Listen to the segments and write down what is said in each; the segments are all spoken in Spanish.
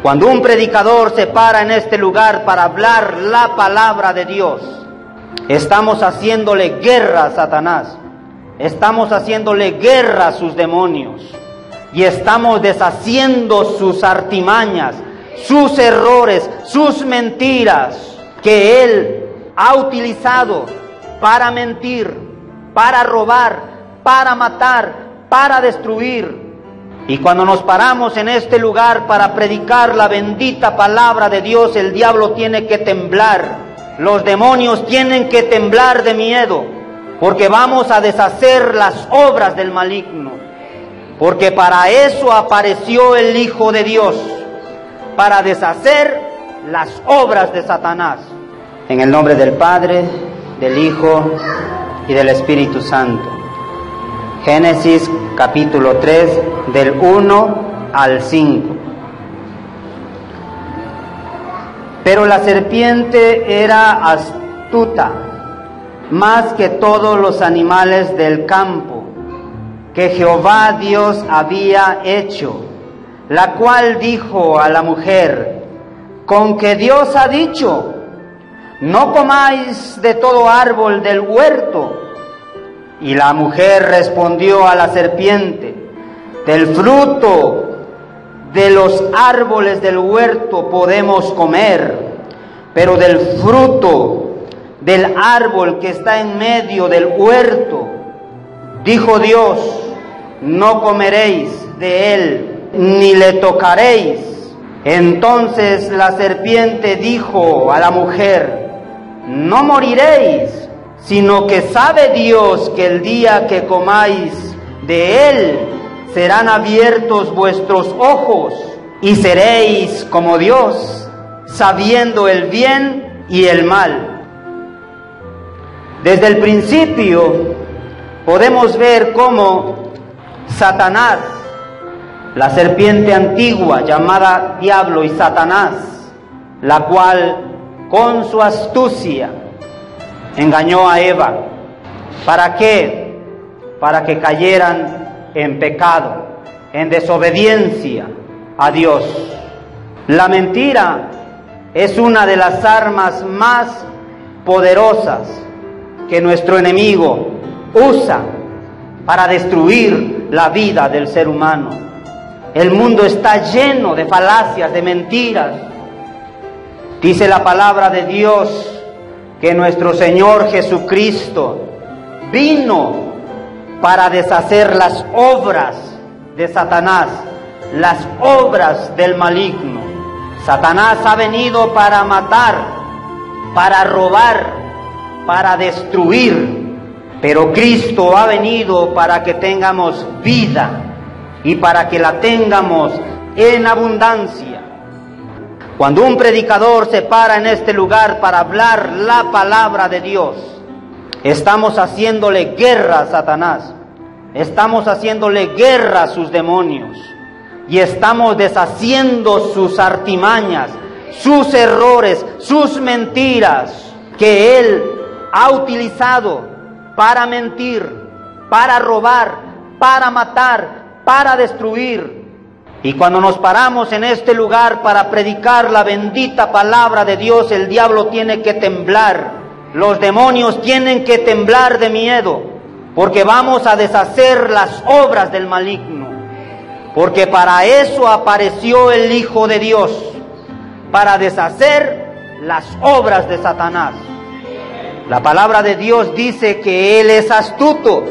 Cuando un predicador se para en este lugar para hablar la palabra de Dios, estamos haciéndole guerra a Satanás, estamos haciéndole guerra a sus demonios y estamos deshaciendo sus artimañas, sus errores, sus mentiras que él ha utilizado para mentir, para robar, para matar, para destruir. Y cuando nos paramos en este lugar para predicar la bendita palabra de Dios, el diablo tiene que temblar, los demonios tienen que temblar de miedo, porque vamos a deshacer las obras del maligno, porque para eso apareció el Hijo de Dios, para deshacer las obras de Satanás. En el nombre del Padre, del Hijo y del Espíritu Santo. Génesis capítulo 3, del 1 al 5. Pero la serpiente era astuta, más que todos los animales del campo que Jehová Dios había hecho, la cual dijo a la mujer: con que Dios ha dicho, no comáis de todo árbol del huerto. Y la mujer respondió a la serpiente: del fruto de los árboles del huerto podemos comer, pero del fruto del árbol que está en medio del huerto, dijo Dios, no comeréis de él, ni le tocaréis. Entonces la serpiente dijo a la mujer: no moriréis, sino que sabe Dios que el día que comáis de él, serán abiertos vuestros ojos, y seréis como Dios, sabiendo el bien y el mal. Desde el principio podemos ver cómo Satanás, la serpiente antigua llamada Diablo y Satanás, la cual con su astucia engañó a Eva. ¿Para qué? Para que cayeran en pecado, en desobediencia a Dios. La mentira es una de las armas más poderosas que nuestro enemigo usa para destruir la vida del ser humano. El mundo está lleno de falacias, de mentiras. Dice la palabra de Dios que nuestro Señor Jesucristo vino para deshacer las obras de Satanás, las obras del maligno. Satanás ha venido para matar, para robar, para destruir, pero Cristo ha venido para que tengamos vida y para que la tengamos en abundancia. Cuando un predicador se para en este lugar para hablar la palabra de Dios, estamos haciéndole guerra a Satanás, estamos haciéndole guerra a sus demonios y estamos deshaciendo sus artimañas, sus errores, sus mentiras que él ha utilizado para mentir, para robar, para matar, para destruir. Y cuando nos paramos en este lugar para predicar la bendita palabra de Dios, el diablo tiene que temblar, los demonios tienen que temblar de miedo, porque vamos a deshacer las obras del maligno, porque para eso apareció el Hijo de Dios, para deshacer las obras de Satanás. La palabra de Dios dice que Él es astuto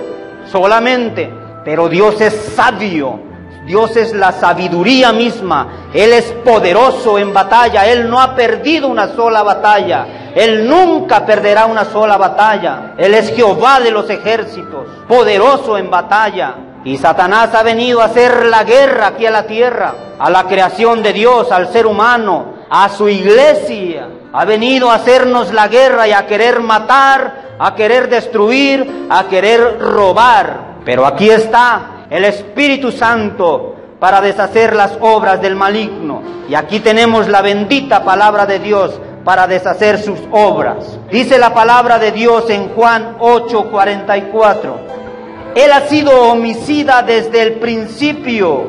solamente, pero Dios es sabio. Dios es la sabiduría misma. Él es poderoso en batalla. Él no ha perdido una sola batalla. Él nunca perderá una sola batalla. Él es Jehová de los ejércitos, poderoso en batalla. Y Satanás ha venido a hacer la guerra aquí a la tierra, a la creación de Dios, al ser humano, a su iglesia. Ha venido a hacernos la guerra y a querer matar, a querer destruir, a querer robar. Pero aquí está el Espíritu Santo para deshacer las obras del maligno. Y aquí tenemos la bendita palabra de Dios para deshacer sus obras. Dice la palabra de Dios en Juan 8:44. Él ha sido homicida desde el principio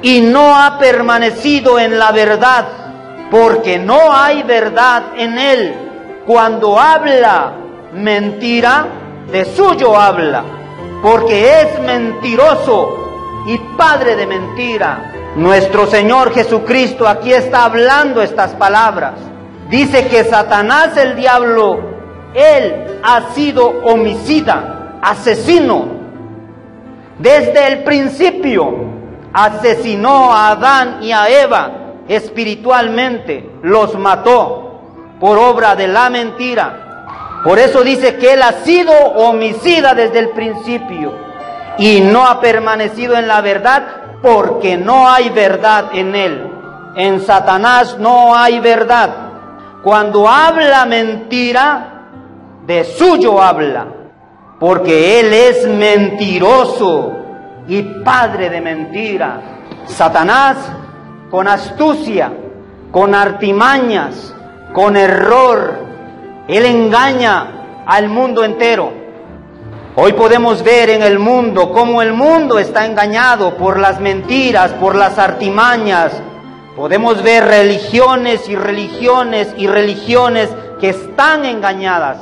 y no ha permanecido en la verdad, porque no hay verdad en él. Cuando habla mentira, de suyo habla, porque es mentiroso y padre de mentira. Nuestro Señor Jesucristo aquí está hablando estas palabras. Dice que Satanás, el diablo, él ha sido homicida, asesino. Desde el principio asesinó a Adán y a Eva espiritualmente, los mató por obra de la mentira. Por eso dice que él ha sido homicida desde el principio y no ha permanecido en la verdad, porque no hay verdad en él. En Satanás no hay verdad. Cuando habla mentira, de suyo habla, porque él es mentiroso y padre de mentira. Satanás, con astucia, con artimañas, con error, él engaña al mundo entero. Hoy podemos ver en el mundo cómo el mundo está engañado por las mentiras, por las artimañas. Podemos ver religiones y religiones y religiones que están engañadas.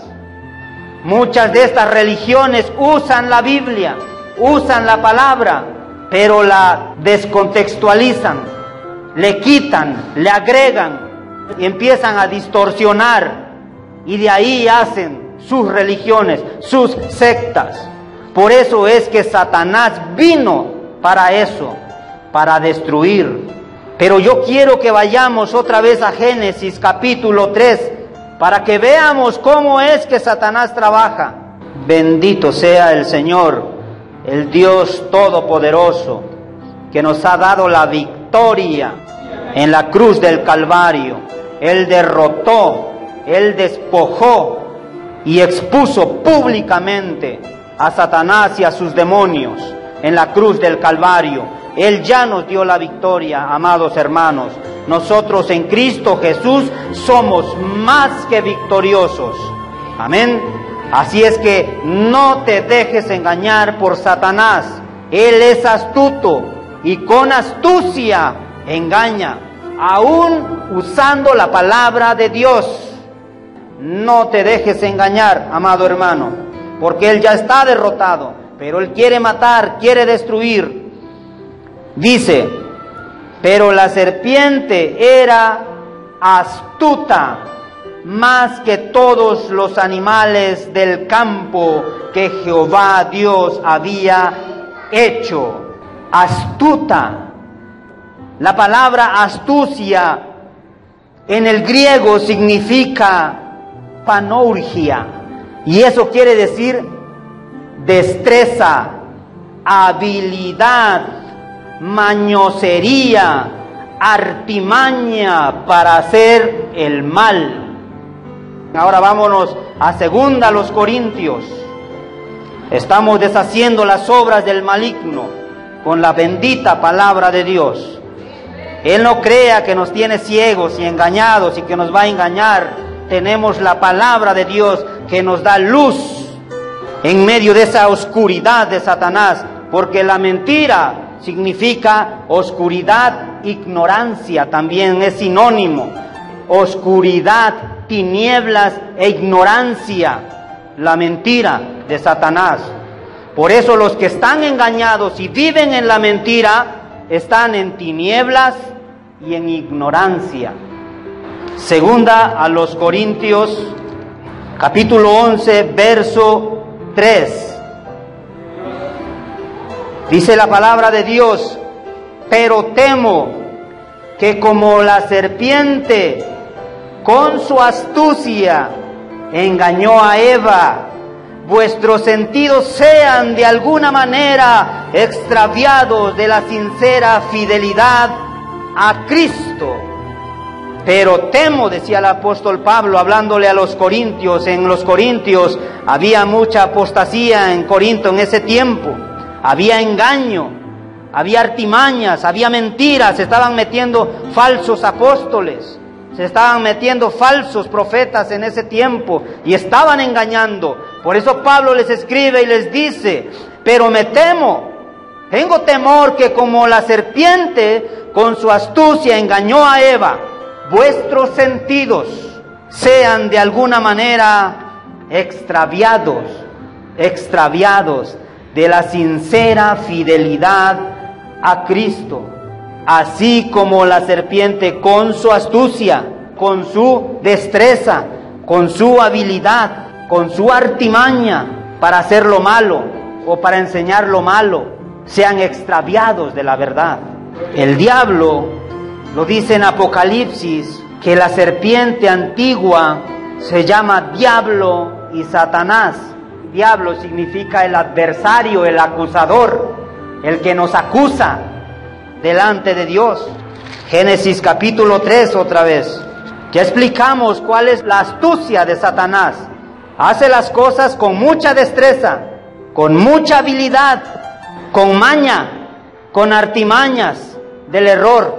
Muchas de estas religiones usan la Biblia, usan la palabra, pero la descontextualizan, le quitan, le agregan y empiezan a distorsionar, y de ahí hacen sus religiones, sus sectas. Por eso es que Satanás vino para eso, para destruir. Pero yo quiero que vayamos otra vez a Génesis capítulo 3, para que veamos cómo es que Satanás trabaja. Bendito sea el Señor, el Dios Todopoderoso, que nos ha dado la victoria en la cruz del Calvario. Él derrotó, Él despojó y expuso públicamente a Satanás y a sus demonios en la cruz del Calvario. Él ya nos dio la victoria, amados hermanos. Nosotros en Cristo Jesús somos más que victoriosos. Amén. Así es que no te dejes engañar por Satanás. Él es astuto y con astucia engaña, aún usando la palabra de Dios. No te dejes engañar, amado hermano, porque él ya está derrotado, pero él quiere matar, quiere destruir. Dice, pero la serpiente era astuta más que todos los animales del campo que Jehová Dios había hecho. Astuta. La palabra astucia en el griego significa panourgia, y eso quiere decir destreza, habilidad, mañosería, artimaña para hacer el mal. Ahora vámonos a 2 Corintios. Estamos deshaciendo las obras del maligno con la bendita palabra de Dios. Él no crea que nos tiene ciegos y engañados y que nos va a engañar. Tenemos la palabra de Dios que nos da luz en medio de esa oscuridad de Satanás, porque la mentira significa oscuridad, ignorancia, también es sinónimo. Oscuridad, tinieblas e ignorancia, la mentira de Satanás. Por eso los que están engañados y viven en la mentira están en tinieblas y en ignorancia. 2 Corintios capítulo 11 verso 3. Dice la palabra de Dios: pero temo que como la serpiente con su astucia engañó a Eva, vuestros sentidos sean de alguna manera extraviados de la sincera fidelidad a Cristo. Pero temo, decía el apóstol Pablo, hablándole a los corintios. En los corintios había mucha apostasía en Corinto en ese tiempo. Había engaño, había artimañas, había mentiras, se estaban metiendo falsos apóstoles, se estaban metiendo falsos profetas en ese tiempo y estaban engañando. Por eso Pablo les escribe y les dice: pero me temo Tengo temor que como la serpiente con su astucia engañó a Eva, vuestros sentidos sean de alguna manera extraviados de la sincera fidelidad a Cristo. Así como la serpiente con su astucia, con su destreza, con su habilidad, con su artimaña para hacer lo malo o para enseñar lo malo, sean extraviados de la verdad. El diablo, lo dice en Apocalipsis, que la serpiente antigua se llama Diablo y Satanás. Diablo significa el adversario, el acusador, el que nos acusa delante de Dios. Génesis capítulo 3 otra vez. Ya explicamos cuál es la astucia de Satanás. Hace las cosas con mucha destreza, con mucha habilidad, con maña, con artimañas del error,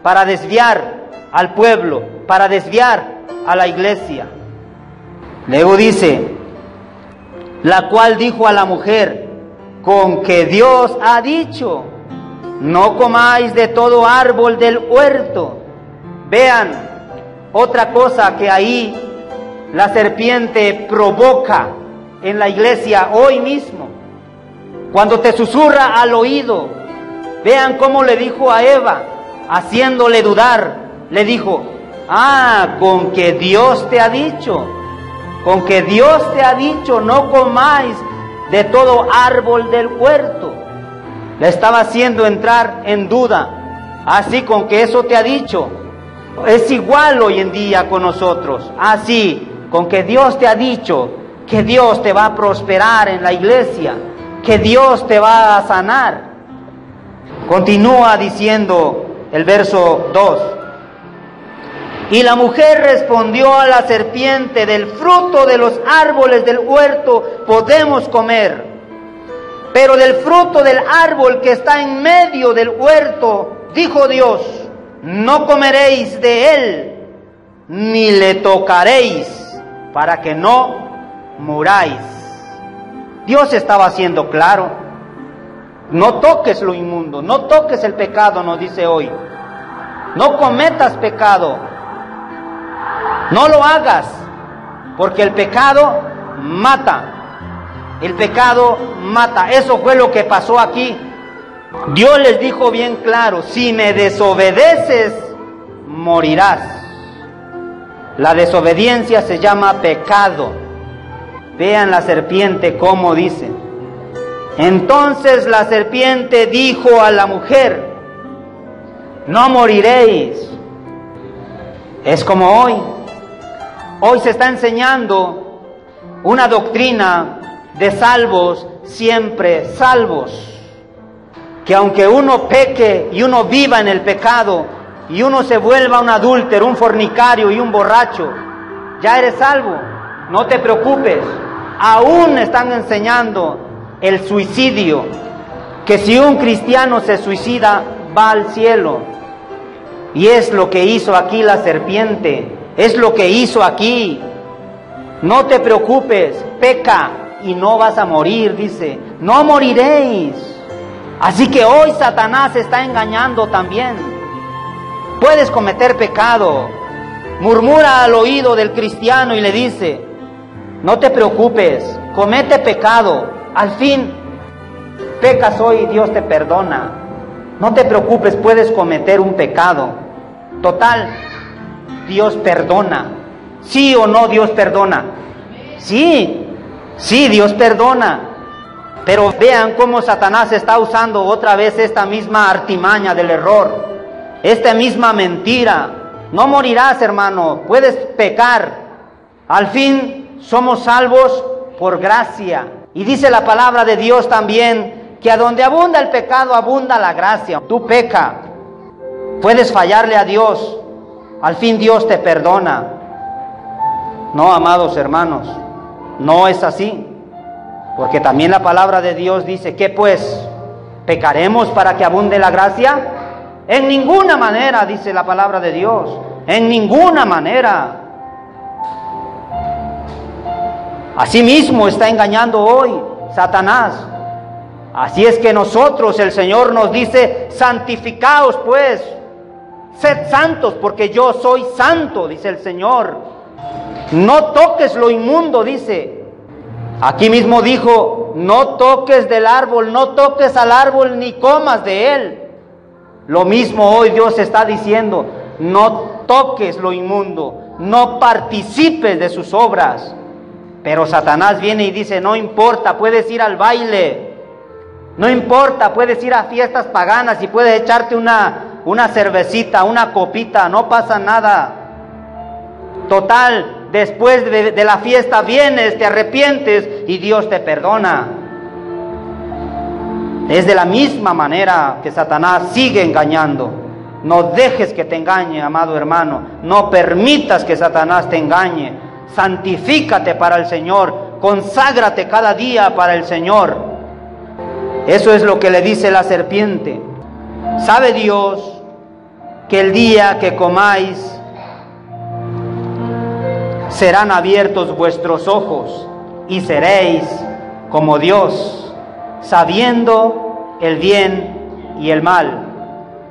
para desviar al pueblo, para desviar a la iglesia. Luego dice, la cual dijo a la mujer, con que Dios ha dicho, no comáis de todo árbol del huerto. Vean, otra cosa que ahí la serpiente provoca en la iglesia hoy mismo. Cuando te susurra al oído, vean cómo le dijo a Eva, haciéndole dudar, le dijo, con que Dios te ha dicho, con que Dios te ha dicho, no comáis de todo árbol del huerto. Le estaba haciendo entrar en duda, así con que eso te ha dicho. Es igual hoy en día con nosotros, así, con que Dios te ha dicho, que Dios te va a prosperar en la iglesia, que Dios te va a sanar. Continúa diciendo el verso 2. Y la mujer respondió a la serpiente, del fruto de los árboles del huerto podemos comer, pero del fruto del árbol que está en medio del huerto, dijo Dios, no comeréis de él, ni le tocaréis, para que no muráis. Dios estaba siendo claro. No toques lo inmundo, no toques el pecado, nos dice hoy. No cometas pecado. No lo hagas, porque el pecado mata. El pecado mata. Eso fue lo que pasó aquí. Dios les dijo bien claro, si me desobedeces, morirás. La desobediencia se llama pecado. Vean la serpiente cómo dice. Entonces la serpiente dijo a la mujer, no moriréis. Es como hoy. Hoy se está enseñando una doctrina de salvos, siempre salvos. Que aunque uno peque y uno viva en el pecado, y uno se vuelva un adúltero, un fornicario y un borracho, ya eres salvo, no te preocupes. Aún están enseñando el suicidio, que si un cristiano se suicida, va al cielo. Y es lo que hizo aquí la serpiente, es lo que hizo aquí. No te preocupes, peca y no vas a morir, dice, no moriréis. Así que hoy Satanás está engañando también. Puedes cometer pecado. Murmura al oído del cristiano y le dice, no te preocupes, comete pecado. Al fin, pecas hoy, Dios te perdona. No te preocupes, puedes cometer un pecado. Total, Dios perdona. ¿Sí o no Dios perdona? Sí, Dios perdona. Pero vean cómo Satanás está usando otra vez esta misma artimaña del error, esta misma mentira. No morirás, hermano, puedes pecar. Al fin somos salvos por gracia. Y dice la palabra de Dios también que a donde abunda el pecado, abunda la gracia. Tú peca, puedes fallarle a Dios, al fin Dios te perdona. No, amados hermanos, no es así. Porque también la palabra de Dios dice, ¿qué pues? ¿Pecaremos para que abunde la gracia? En ninguna manera, dice la palabra de Dios. En ninguna manera. Asimismo está engañando hoy Satanás. Así es que nosotros, el Señor nos dice, santificaos pues, sed santos porque yo soy santo, dice el Señor. No toques lo inmundo, dice. Aquí mismo dijo, no toques del árbol, no toques al árbol ni comas de él. Lo mismo hoy Dios está diciendo, no toques lo inmundo, no participes de sus obras. Pero Satanás viene y dice, no importa, puedes ir al baile, no importa, puedes ir a fiestas paganas y puedes echarte una cervecita, una copita, no pasa nada. Total, después de la fiesta vienes, te arrepientes y Dios te perdona. Es de la misma manera que Satanás sigue engañando. No dejes que te engañe, amado hermano. No permitas que Satanás te engañe. Santifícate para el Señor. Conságrate cada día para el Señor. Eso es lo que le dice la serpiente. ¿Sabe Dios que el día que comáis serán abiertos vuestros ojos y seréis como Dios, sabiendo el bien y el mal?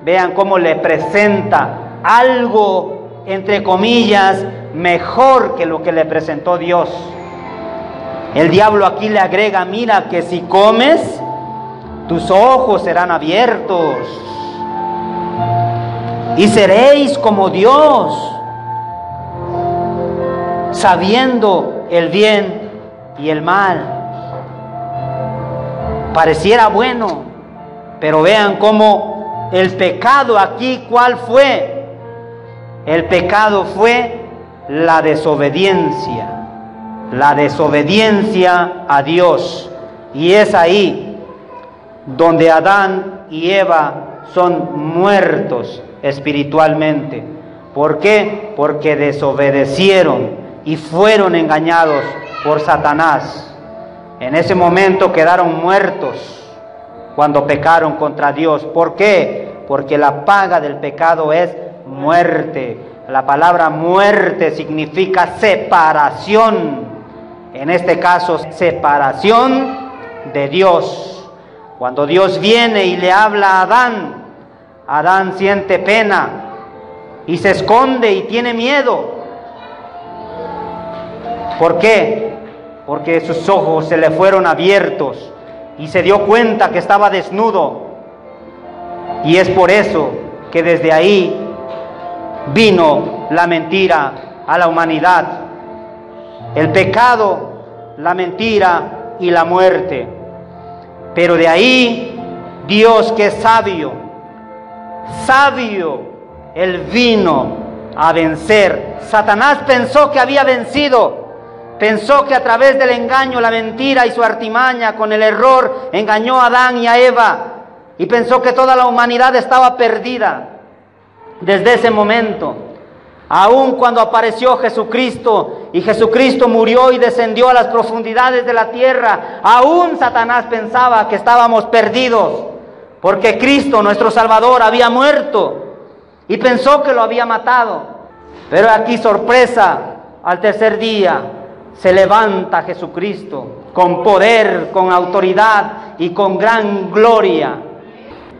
Vean cómo le presenta algo, entre comillas, mejor que lo que le presentó Dios. El diablo aquí le agrega, mira que si comes, tus ojos serán abiertos y seréis como Dios, sabiendo el bien y el mal. Pareciera bueno, pero vean cómo el pecado aquí, ¿cuál fue? El pecado fue la desobediencia a Dios. Y es ahí donde Adán y Eva son muertos espiritualmente. ¿Por qué? Porque desobedecieron y fueron engañados por Satanás. En ese momento quedaron muertos cuando pecaron contra Dios. ¿Por qué? Porque la paga del pecado es muerte. La palabra muerte significa separación. En este caso, separación de Dios. Cuando Dios viene y le habla a Adán, Adán siente pena y se esconde y tiene miedo. ¿Por qué? Porque sus ojos se le fueron abiertos y se dio cuenta que estaba desnudo. Y es por eso que desde ahí vino la mentira a la humanidad. El pecado, la mentira y la muerte. Pero de ahí Dios, que es sabio, Él vino a vencer. Satanás pensó que había vencido. Pensó que a través del engaño, la mentira y su artimaña, con el error, engañó a Adán y a Eva. Y pensó que toda la humanidad estaba perdida. Desde ese momento, aun cuando apareció Jesucristo, y Jesucristo murió y descendió a las profundidades de la tierra, aún Satanás pensaba que estábamos perdidos, porque Cristo, nuestro Salvador, había muerto, y pensó que lo había matado. Pero aquí, sorpresa, al tercer día se levanta Jesucristo con poder, con autoridad y con gran gloria.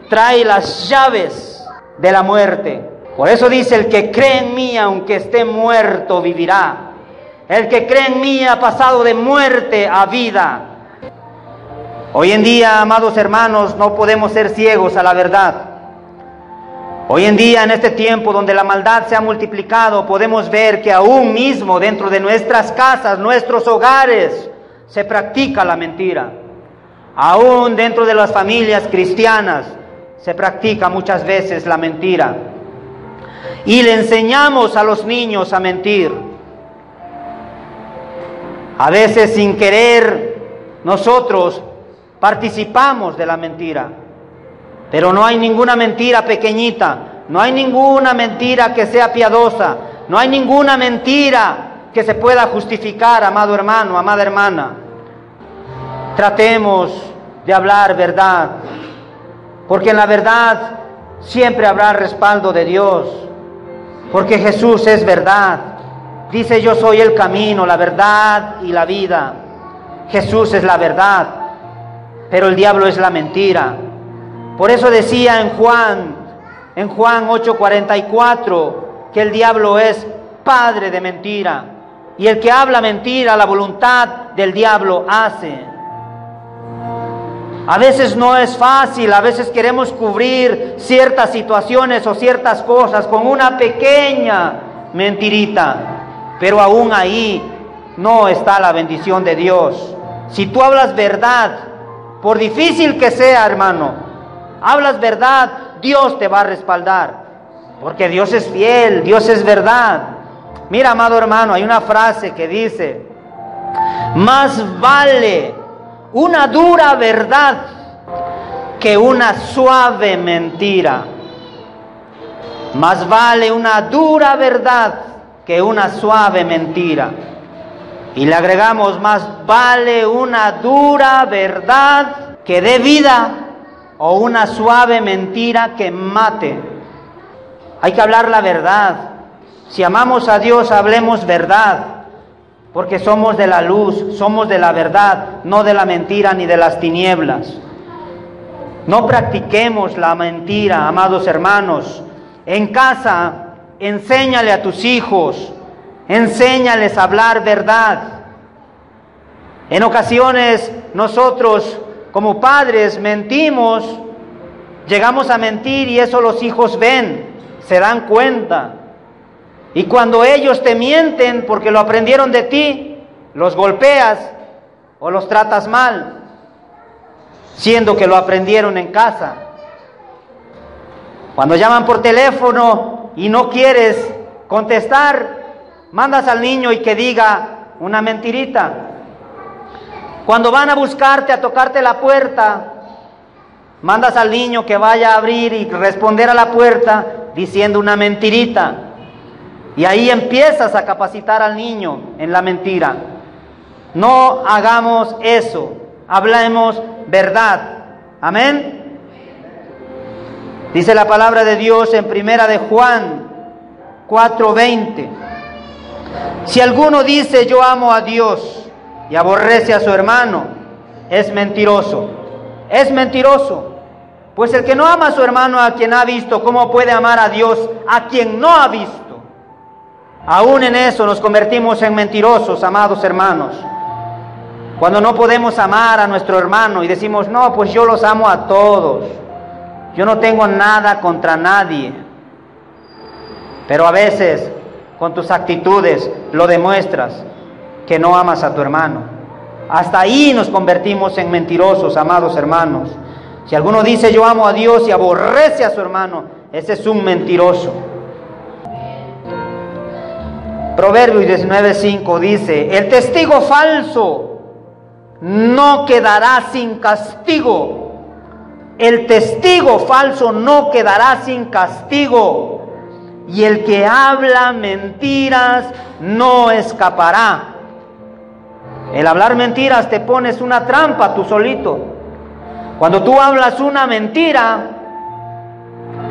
Trae las llaves de la muerte. Por eso dice, el que cree en mí, aunque esté muerto, vivirá. El que cree en mí ha pasado de muerte a vida. Hoy en día, amados hermanos, no podemos ser ciegos a la verdad. Hoy en día, en este tiempo donde la maldad se ha multiplicado, podemos ver que aún mismo dentro de nuestras casas, nuestros hogares, se practica la mentira. Aún dentro de las familias cristianas se practica muchas veces la mentira. Y le enseñamos a los niños a mentir. A veces sin querer nosotros participamos de la mentira. Pero no hay ninguna mentira pequeñita, no hay ninguna mentira que sea piadosa, no hay ninguna mentira que se pueda justificar, amado hermano, amada hermana. Tratemos de hablar verdad, porque en la verdad siempre habrá respaldo de Dios, porque Jesús es verdad. Dice, yo soy el camino, la verdad y la vida. Jesús es la verdad. pero el diablo es la mentira. Por eso decía en Juan 8:44, que el diablo es padre de mentira. Y el que habla mentira, la voluntad del diablo hace. A veces no es fácil, a veces queremos cubrir ciertas situaciones o ciertas cosas con una pequeña mentirita, pero aún ahí no está la bendición de Dios. Si tú hablas verdad, por difícil que sea, hermano, hablas verdad, Dios te va a respaldar, porque Dios es fiel, Dios es verdad. Mira, amado hermano, hay una frase que dice: más vale una dura verdad que una suave mentira. Más vale una dura verdad que una suave mentira. Y le agregamos: más vale una dura verdad que dé vida o una suave mentira que mate. Hay que hablar la verdad. Si amamos a Dios, hablemos verdad, porque somos de la luz, somos de la verdad, no de la mentira ni de las tinieblas. No practiquemos la mentira, amados hermanos. En casa, enséñale a tus hijos, enséñales a hablar verdad. En ocasiones nosotros como padres mentimos, llegamos a mentir y eso los hijos ven, se dan cuenta. Y cuando ellos te mienten porque lo aprendieron de ti, los golpeas o los tratas mal, siendo que lo aprendieron en casa. Cuando llaman por teléfono y no quieres contestar, mandas al niño y que diga una mentirita. Cuando van a buscarte, a tocarte la puerta, mandas al niño que vaya a abrir y responder a la puerta diciendo una mentirita. Y ahí empiezas a capacitar al niño en la mentira. No hagamos eso, hablemos verdad. Amén. Dice la palabra de Dios en primera de Juan 4:20. Si alguno dice yo amo a Dios y aborrece a su hermano, es mentiroso. Es mentiroso. Pues el que no ama a su hermano a quien ha visto, ¿cómo puede amar a Dios a quien no ha visto? Aún en eso nos convertimos en mentirosos, amados hermanos. Cuando no podemos amar a nuestro hermano y decimos, no, pues yo los amo a todos. Yo no tengo nada contra nadie. Pero a veces, con tus actitudes, lo demuestras que no amas a tu hermano. Hasta ahí nos convertimos en mentirosos, amados hermanos. Si alguno dice yo amo a Dios y aborrece a su hermano, ese es un mentiroso. Proverbios 19:5 dice: el testigo falso no quedará sin castigo. El testigo falso no quedará sin castigo. Y el que habla mentiras no escapará. El hablar mentiras te pones una trampa tú solito. Cuando tú hablas una mentira,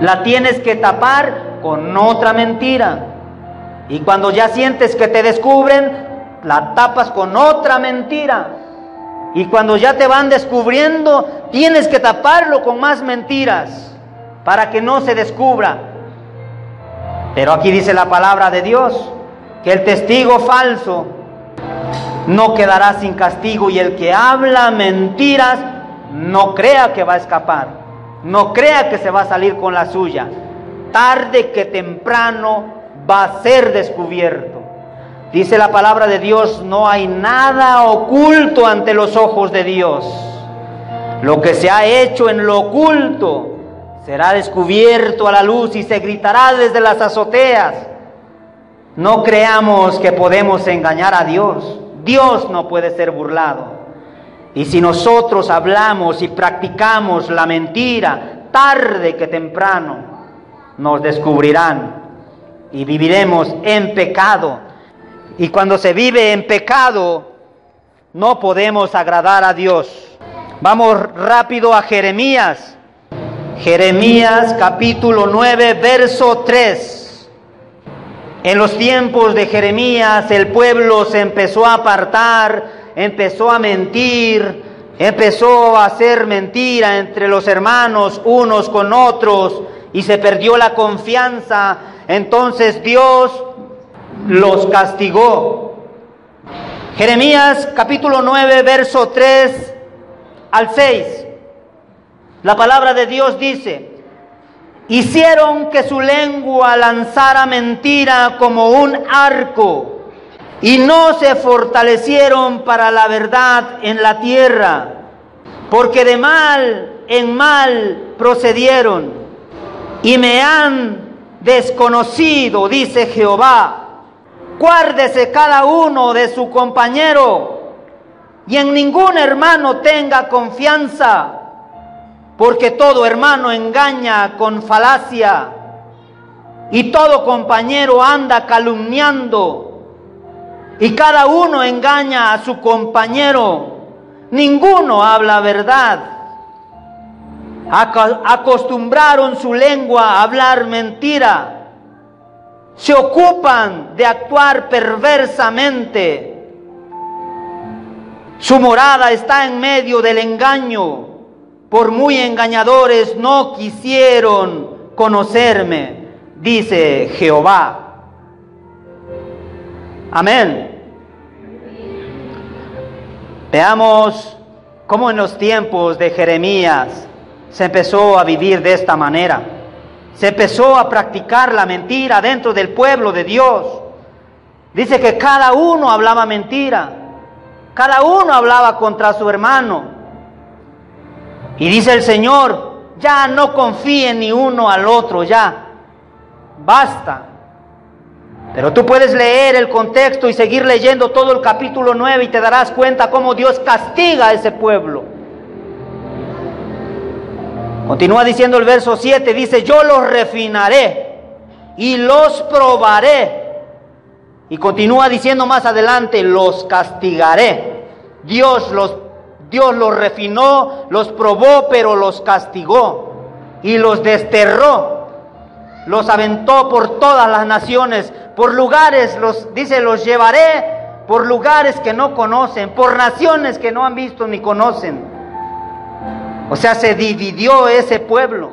la tienes que tapar con otra mentira. Y cuando ya sientes que te descubren, la tapas con otra mentira. Y cuando ya te van descubriendo, tienes que taparlo con más mentiras para que no se descubra. Pero aquí dice la palabra de Dios que el testigo falso no quedará sin castigo, y el que habla mentiras no crea que va a escapar, no crea que se va a salir con la suya. Tarde que temprano va a ser descubierto. Dice la palabra de Dios: no hay nada oculto ante los ojos de Dios. Lo que se ha hecho en lo oculto será descubierto a la luz y se gritará desde las azoteas. No creamos que podemos engañar a Dios. Dios no puede ser burlado. Y si nosotros hablamos y practicamos la mentira, tarde que temprano nos descubrirán y viviremos en pecado. Y cuando se vive en pecado, no podemos agradar a Dios. Vamos rápido a Jeremías. Jeremías capítulo 9, verso 3. En los tiempos de Jeremías el pueblo se empezó a apartar, empezó a mentir, Empezó a hacer mentira entre los hermanos unos con otros y se perdió la confianza. Entonces Dios los castigó. Jeremías capítulo 9, verso 3 al 6. La palabra de Dios dice: hicieron que su lengua lanzara mentira como un arco, y no se fortalecieron para la verdad en la tierra, porque de mal en mal procedieron, y me han desconocido, dice Jehová. Guárdese cada uno de su compañero, y en ningún hermano tenga confianza, porque todo hermano engaña con falacia, y todo compañero anda calumniando, y cada uno engaña a su compañero. Ninguno habla verdad. Acostumbraron su lengua a hablar mentira. Se ocupan de actuar perversamente. Su morada está en medio del engaño. Por muy engañadores no quisieron conocerme, dice Jehová. Amén. Veamos cómo en los tiempos de Jeremías se empezó a vivir de esta manera. Se empezó a practicar la mentira dentro del pueblo de Dios. Dice que cada uno hablaba mentira. Cada uno hablaba contra su hermano. Y dice el Señor: ya no confíen ni uno al otro, ya. Basta. Pero tú puedes leer el contexto y seguir leyendo todo el capítulo 9 y te darás cuenta cómo Dios castiga a ese pueblo. Continúa diciendo el verso 7, dice: yo los refinaré y los probaré. Y continúa diciendo más adelante: los castigaré. Dios los refinó, los probó, pero los castigó y los desterró. Los aventó por todas las naciones, por lugares, los llevaré por lugares que no conocen, por naciones que no han visto ni conocen. O sea, se dividió ese pueblo.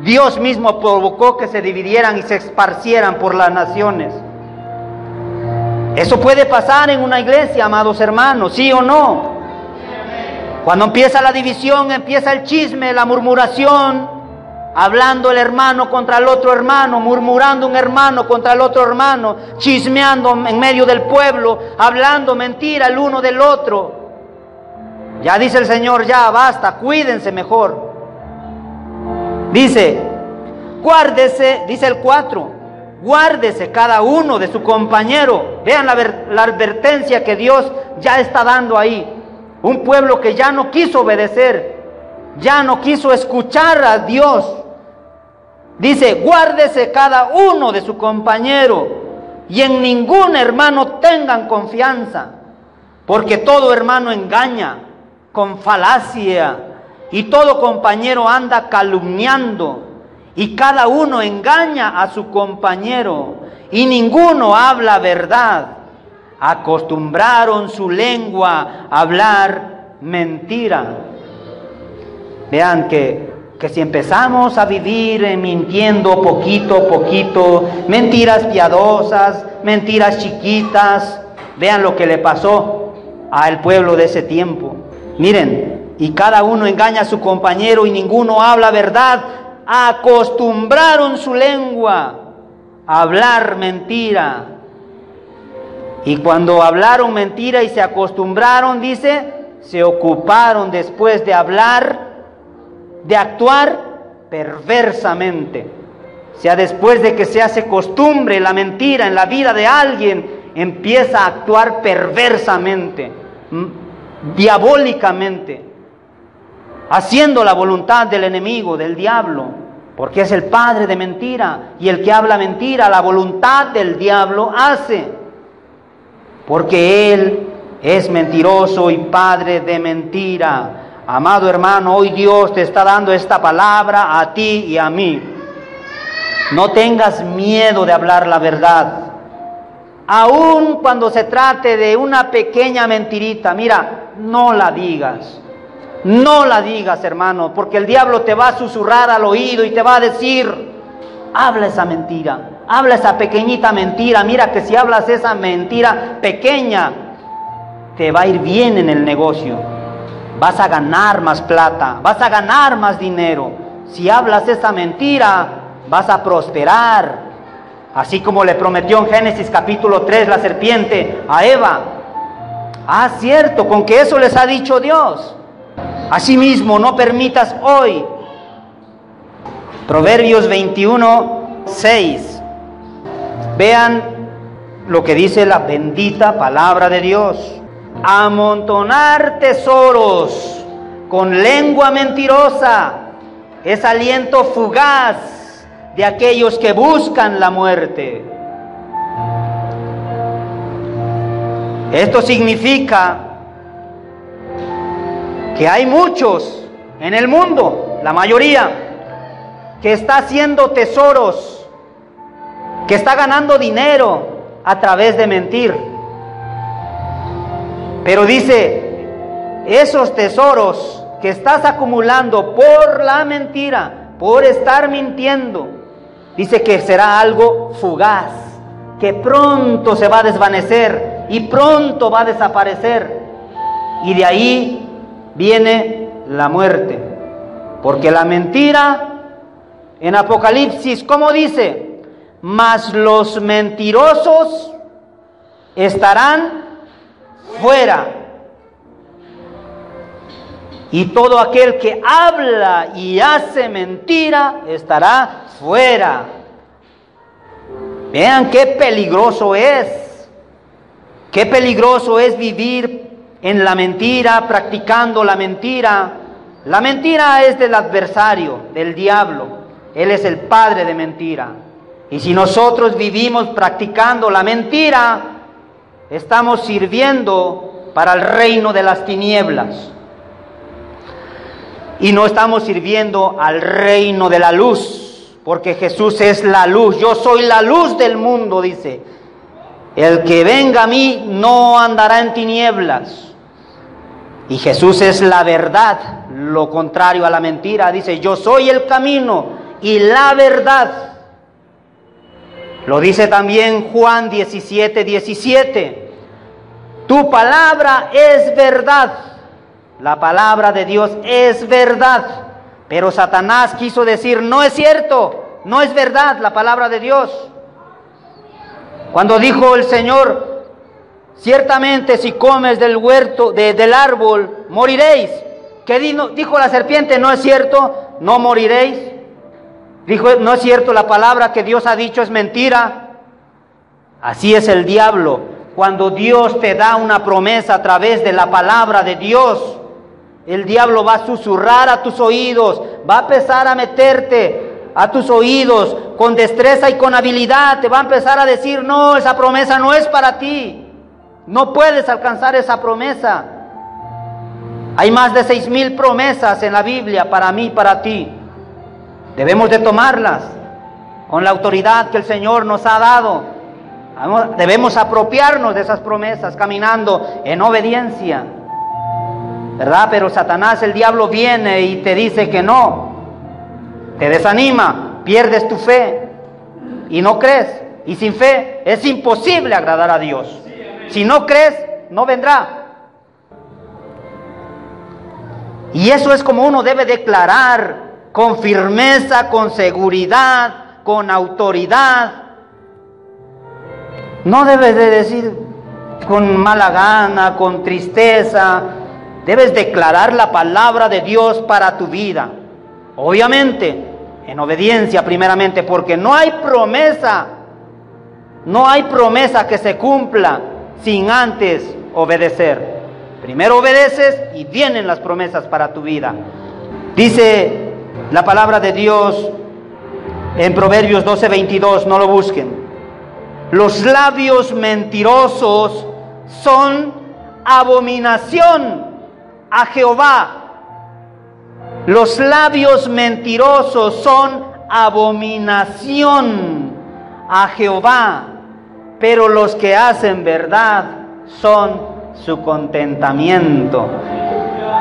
Dios mismo provocó que se dividieran y se esparcieran por las naciones. Eso puede pasar en una iglesia, amados hermanos, ¿sí o no? Cuando empieza la división, empieza el chisme, la murmuración, hablando el hermano contra el otro hermano, murmurando un hermano contra el otro hermano, chismeando en medio del pueblo, hablando mentira el uno del otro. Ya dice el Señor: ya basta, cuídense mejor. Dice: guárdese, dice el 4, guárdese cada uno de su compañero. Vean la advertencia que Dios ya está dando ahí. Un pueblo que ya no quiso obedecer, ya no quiso escuchar a Dios. Dice: guárdese cada uno de su compañero, y en ningún hermano tengan confianza, porque todo hermano engaña con falacia, y todo compañero anda calumniando, y cada uno engaña a su compañero, y ninguno habla verdad. Acostumbraron su lengua a hablar mentira. Vean que si empezamos a vivir mintiendo poquito a poquito, mentiras piadosas, mentiras chiquitas, vean lo que le pasó al pueblo de ese tiempo. Miren: y cada uno engaña a su compañero y ninguno habla verdad. Acostumbraron su lengua a hablar mentira. Y cuando hablaron mentira y se acostumbraron, dice, se ocuparon después de hablar, de actuar perversamente. O sea, después de que se hace costumbre la mentira en la vida de alguien, empieza a actuar perversamente, diabólicamente, haciendo la voluntad del enemigo, del diablo, porque es el padre de mentira, y el que habla mentira, la voluntad del diablo hace, porque él es mentiroso y padre de mentira. Amado hermano, hoy Dios te está dando esta palabra a ti y a mí. No tengas miedo de hablar la verdad, aun cuando se trate de una pequeña mentirita. Mira, no la digas. No la digas, hermano, porque el diablo te va a susurrar al oído y te va a decir, habla esa mentira, habla esa pequeñita mentira. Mira que si hablas esa mentira pequeña, te va a ir bien en el negocio. Vas a ganar más plata, vas a ganar más dinero. Si hablas esa mentira, vas a prosperar. Así como le prometió en Génesis capítulo 3 la serpiente a Eva. Ah, cierto, con que eso les ha dicho Dios. Asimismo, no permitas hoy. Proverbios 21:6. Vean lo que dice la bendita palabra de Dios. Amontonar tesoros con lengua mentirosa es aliento fugaz de aquellos que buscan la muerte. Esto significa que hay muchos en el mundo, la mayoría, que está haciendo tesoros, que está ganando dinero a través de mentir. Pero dice, esos tesoros que estás acumulando por la mentira, por estar mintiendo, dice que será algo fugaz, que pronto se va a desvanecer y pronto va a desaparecer. Y de ahí viene la muerte. Porque la mentira, en Apocalipsis, ¿cómo dice? Mas los mentirosos estarán fuera. Y todo aquel que habla y hace mentira estará fuera. Vean qué peligroso es. Qué peligroso es vivir en la mentira, practicando la mentira. La mentira es del adversario, del diablo. Él es el padre de mentira. Y si nosotros vivimos practicando la mentira, estamos sirviendo para el reino de las tinieblas. Y no estamos sirviendo al reino de la luz, porque Jesús es la luz. Yo soy la luz del mundo, dice. El que venga a mí no andará en tinieblas. Y Jesús es la verdad, lo contrario a la mentira. Dice, yo soy el camino y la verdad. Lo dice también Juan 17:17. Tu palabra es verdad. La palabra de Dios es verdad. Pero Satanás quiso decir, no es cierto, no es verdad la palabra de Dios. Cuando dijo el Señor, ciertamente si comes del huerto, del árbol, moriréis. ¿Qué dijo la serpiente? No es cierto, no moriréis. Dijo, no es cierto, la palabra que Dios ha dicho es mentira. Así es el diablo. Cuando Dios te da una promesa a través de la palabra de Dios, el diablo va a susurrar a tus oídos, va a empezar a meterte a tus oídos con destreza y con habilidad. Te va a empezar a decir, no, esa promesa no es para ti. No puedes alcanzar esa promesa. Hay más de 6,000 promesas en la Biblia para mí y para ti. Debemos de tomarlas con la autoridad que el Señor nos ha dado. Debemos apropiarnos de esas promesas caminando en obediencia, ¿verdad? Pero Satanás, el diablo, viene y te dice que no. Te desanima, pierdes tu fe y no crees. Y sin fe es imposible agradar a Dios. Si no crees, no vendrá. Y eso es como uno debe declarar con firmeza, con seguridad, con autoridad. No debes de decir con mala gana, con tristeza. Debes declarar la palabra de Dios para tu vida. Obviamente, en obediencia primeramente, porque no hay promesa que se cumpla sin antes obedecer. Primero obedeces y vienen las promesas para tu vida. Dice la palabra de Dios en Proverbios 12:22, no lo busquen. Los labios mentirosos son abominación a Jehová. Los labios mentirosos son abominación a Jehová, pero los que hacen verdad son su contentamiento.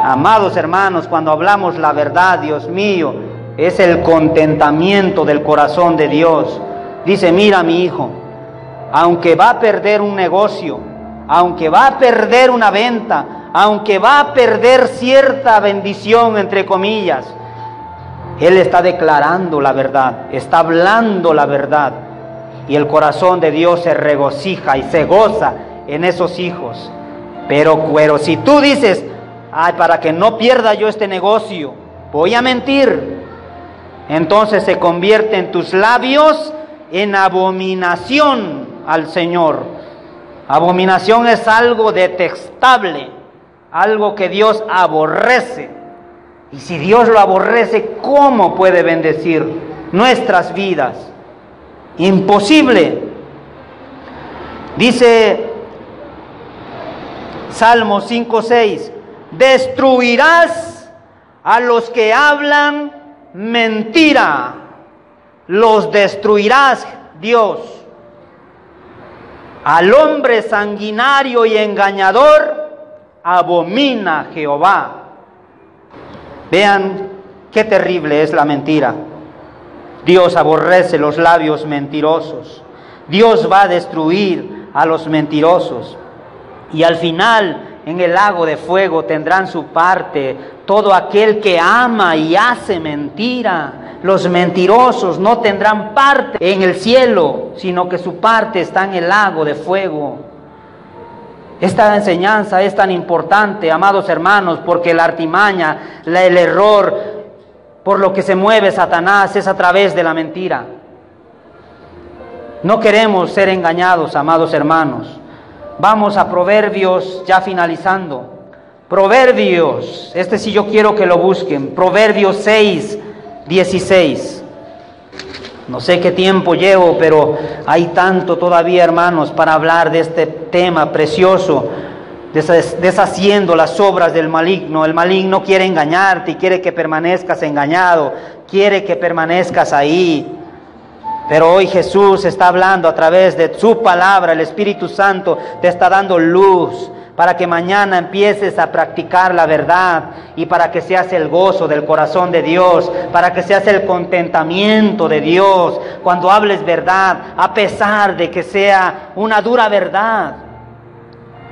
Amados hermanos, cuando hablamos la verdad, Dios mío, es el contentamiento del corazón de Dios. Dice, mira mi hijo, aunque va a perder un negocio, aunque va a perder una venta, aunque va a perder cierta bendición, entre comillas, Él está declarando la verdad, está hablando la verdad. Y el corazón de Dios se regocija y se goza en esos hijos. Pero si tú dices, ay, para que no pierda yo este negocio, voy a mentir, entonces se convierte en tus labios en abominación al Señor. Abominación es algo detestable, algo que Dios aborrece. Y si Dios lo aborrece, ¿cómo puede bendecir nuestras vidas? Imposible. Dice Salmo 5:6, destruirás a los que hablan mentira, los destruirás, Dios. Al hombre sanguinario y engañador abomina Jehová. Vean qué terrible es la mentira. Dios aborrece los labios mentirosos. Dios va a destruir a los mentirosos. Y al final, en el lago de fuego tendrán su parte todo aquel que ama y hace mentira. Los mentirosos no tendrán parte en el cielo, sino que su parte está en el lago de fuego. Esta enseñanza es tan importante, amados hermanos, porque la artimaña, el error, por lo que se mueve Satanás es a través de la mentira. No queremos ser engañados, amados hermanos. Vamos a Proverbios, ya finalizando. Proverbios, este sí yo quiero que lo busquen. Proverbios 6:16. No sé qué tiempo llevo, pero hay tanto todavía, hermanos, para hablar de este tema precioso, deshaciendo las obras del maligno. El maligno quiere engañarte y quiere que permanezcas engañado, quiere que permanezcas ahí. Pero hoy Jesús está hablando a través de su palabra, el Espíritu Santo te está dando luz para que mañana empieces a practicar la verdad y para que seas el gozo del corazón de Dios, para que seas el contentamiento de Dios cuando hables verdad, a pesar de que sea una dura verdad.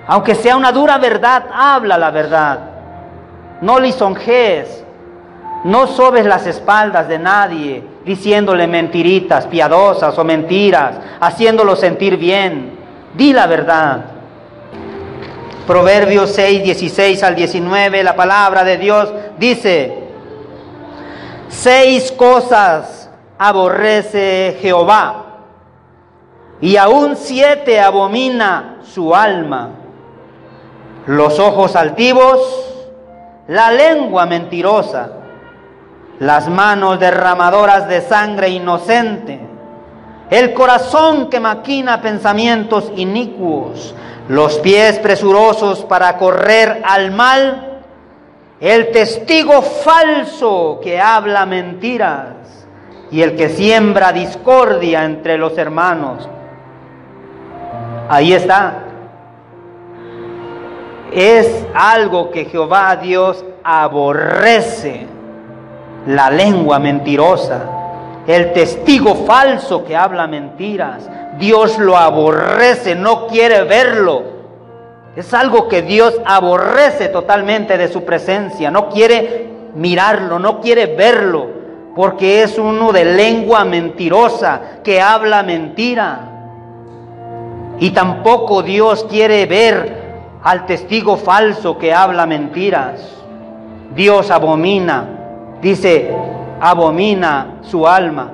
Aunque sea una dura verdad, habla la verdad. No lisonjees, no sobes las espaldas de nadie diciéndole mentiritas piadosas o mentiras, haciéndolo sentir bien. Di la verdad. Proverbios 6:16 al 19, la palabra de Dios dice: 6 cosas aborrece Jehová, y aún 7 abomina su alma: los ojos altivos, la lengua mentirosa, las manos derramadoras de sangre inocente, el corazón que maquina pensamientos inicuos, los pies presurosos para correr al mal, el testigo falso que habla mentiras y el que siembra discordia entre los hermanos. Ahí está. Es algo que Jehová Dios aborrece: la lengua mentirosa, el testigo falso que habla mentiras. Dios lo aborrece, no quiere verlo. Es algo que Dios aborrece totalmente de su presencia. No quiere mirarlo, no quiere verlo, porque es uno de lengua mentirosa que habla mentira. Y tampoco Dios quiere ver al testigo falso que habla mentiras. Dios abomina, dice, abomina su alma.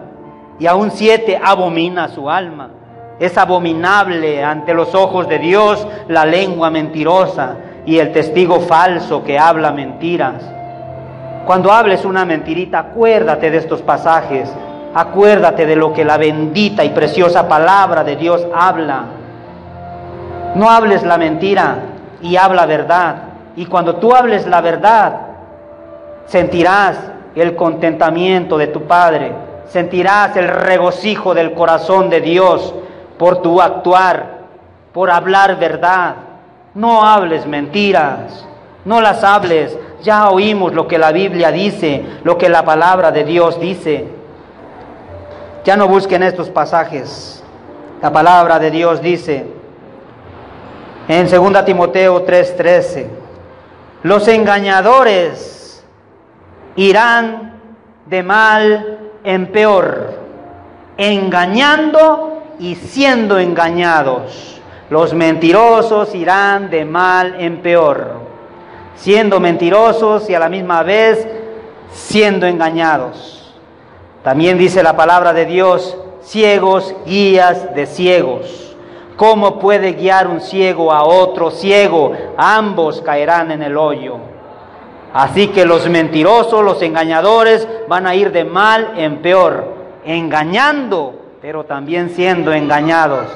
Y aún 7 abomina su alma. Es abominable ante los ojos de Dios la lengua mentirosa y el testigo falso que habla mentiras. Cuando hables una mentirita, acuérdate de estos pasajes. Acuérdate de lo que la bendita y preciosa palabra de Dios habla. No hables la mentira y habla verdad. Y cuando tú hables la verdad, sentirás el contentamiento de tu Padre. Sentirás el regocijo del corazón de Dios por tu actuar, por hablar verdad. No hables mentiras, no las hables. Ya oímos lo que la Biblia dice, lo que la palabra de Dios dice. Ya no busquen estos pasajes. La palabra de Dios dice en 2 Timoteo 3:13, los engañadores irán de mal en peor, engañando y siendo engañados. Los mentirosos irán de mal en peor, siendo mentirosos y a la misma vez siendo engañados. También dice la palabra de Dios, ciegos guías de ciegos. ¿Cómo puede guiar un ciego a otro ciego? Ambos caerán en el hoyo. Así que los mentirosos, los engañadores van a ir de mal en peor, engañando, pero también siendo engañados,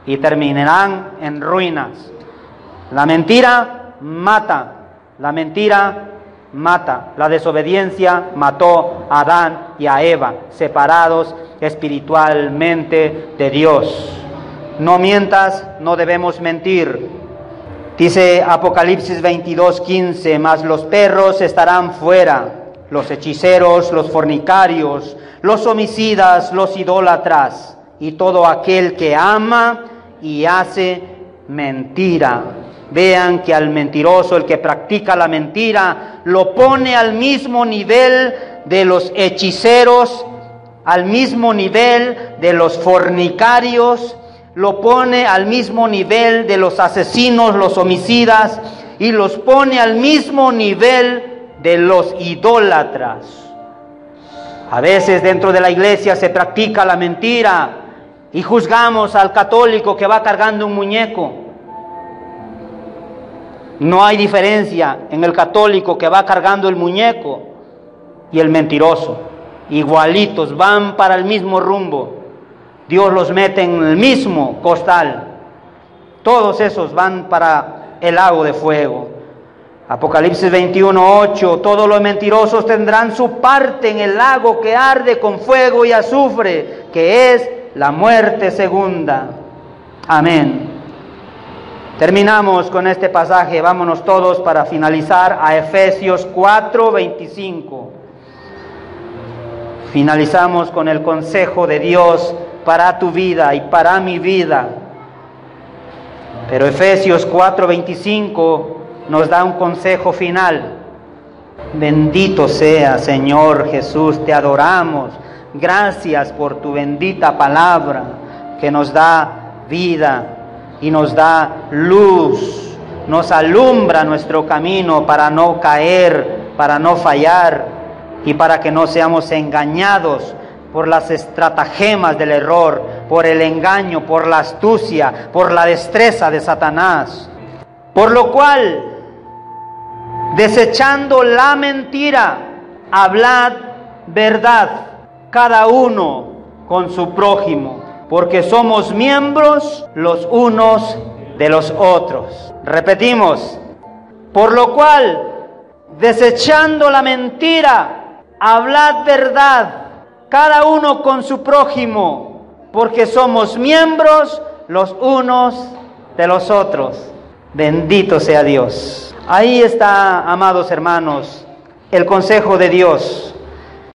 y terminarán en ruinas. La mentira mata, la mentira mata. La desobediencia mató a Adán y a Eva, separados espiritualmente de Dios. No mientas, no debemos mentir. Dice Apocalipsis 22:15, mas los perros estarán fuera, los hechiceros, los fornicarios, los homicidas, los idólatras, y todo aquel que ama y hace mentira. Vean que al mentiroso, el que practica la mentira, lo pone al mismo nivel de los hechiceros, al mismo nivel de los fornicarios, lo pone al mismo nivel de los asesinos, los homicidas, y los pone al mismo nivel de los idólatras. A veces dentro de la iglesia se practica la mentira y juzgamos al católico que va cargando un muñeco. No hay diferencia en el católico que va cargando el muñeco y el mentiroso. Igualitos, van para el mismo rumbo. Dios los mete en el mismo costal. Todos esos van para el lago de fuego. Apocalipsis 21:8, todos los mentirosos tendrán su parte en el lago que arde con fuego y azufre, que es la muerte segunda. Amén. Terminamos con este pasaje. Vámonos todos para finalizar a Efesios 4:25. Finalizamos con el consejo de Dios para tu vida y para mi vida. Pero Efesios 4:25 nos da un consejo final. Bendito sea, Señor Jesús, te adoramos. Gracias por tu bendita palabra que nos da vida y nos da luz, nos alumbra nuestro camino para no caer, para no fallar y para que no seamos engañados por las estratagemas del error, por el engaño, por la astucia, por la destreza de Satanás. Por lo cual, desechando la mentira, hablad verdad, cada uno con su prójimo, porque somos miembros los unos de los otros. Repetimos, por lo cual, desechando la mentira, hablad verdad, cada uno con su prójimo, porque somos miembros los unos de los otros. Bendito sea Dios. Ahí está, amados hermanos, el consejo de Dios.